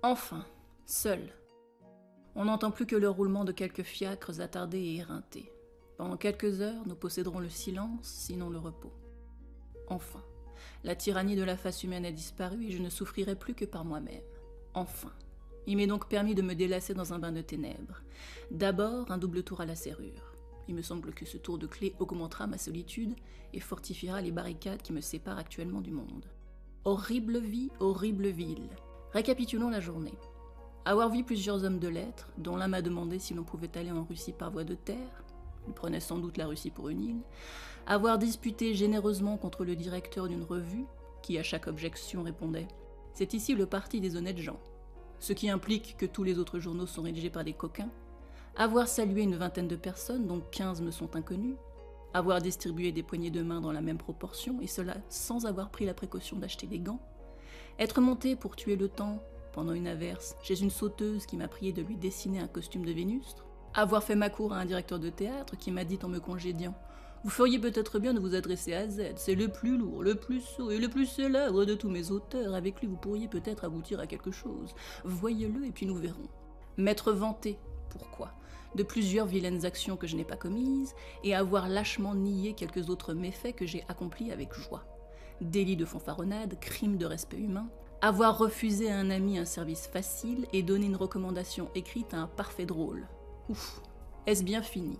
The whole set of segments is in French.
Enfin, seul. On n'entend plus que le roulement de quelques fiacres attardés et éreintés. Pendant quelques heures, nous posséderons le silence, sinon le repos. Enfin, la tyrannie de la face humaine a disparu et je ne souffrirai plus que par moi-même. Enfin. Il m'est donc permis de me délasser dans un bain de ténèbres. D'abord, un double tour à la serrure. Il me semble que ce tour de clé augmentera ma solitude et fortifiera les barricades qui me séparent actuellement du monde. Horrible vie, horrible ville. Récapitulons la journée. Avoir vu plusieurs hommes de lettres, dont l'un m'a demandé si l'on pouvait aller en Russie par voie de terre, il prenait sans doute la Russie pour une île, avoir disputé généreusement contre le directeur d'une revue, qui à chaque objection répondait « C'est ici le parti des honnêtes gens », ce qui implique que tous les autres journaux sont rédigés par des coquins, avoir salué une vingtaine de personnes, dont 15 me sont inconnues, avoir distribué des poignées de main dans la même proportion, et cela sans avoir pris la précaution d'acheter des gants, être monté pour tuer le temps, pendant une averse, chez une sauteuse qui m'a prié de lui dessiner un costume de Vénus, avoir fait ma cour à un directeur de théâtre qui m'a dit en me congédiant « Vous feriez peut-être bien de vous adresser à Z, c'est le plus lourd, le plus sot et le plus célèbre de tous mes auteurs, avec lui vous pourriez peut-être aboutir à quelque chose. Voyez-le et puis nous verrons. » M'être vanté, pourquoi, de plusieurs vilaines actions que je n'ai pas commises, et avoir lâchement nié quelques autres méfaits que j'ai accomplis avec joie. Délit de fanfaronnade, crime de respect humain, avoir refusé à un ami un service facile et donné une recommandation écrite à un parfait drôle. Ouf, est-ce bien fini?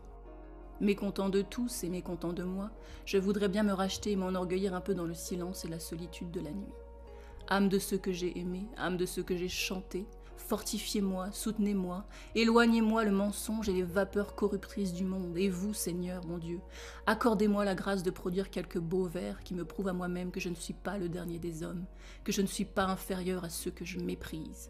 Mécontent de tous et mécontent de moi, je voudrais bien me racheter et m'enorgueillir un peu dans le silence et la solitude de la nuit. Âme de ceux que j'ai aimés, âme de ceux que j'ai chantés, fortifiez-moi, soutenez-moi, éloignez-moi le mensonge et les vapeurs corruptrices du monde, et vous, Seigneur, mon Dieu, accordez-moi la grâce de produire quelques beaux vers qui me prouvent à moi-même que je ne suis pas le dernier des hommes, que je ne suis pas inférieur à ceux que je méprise.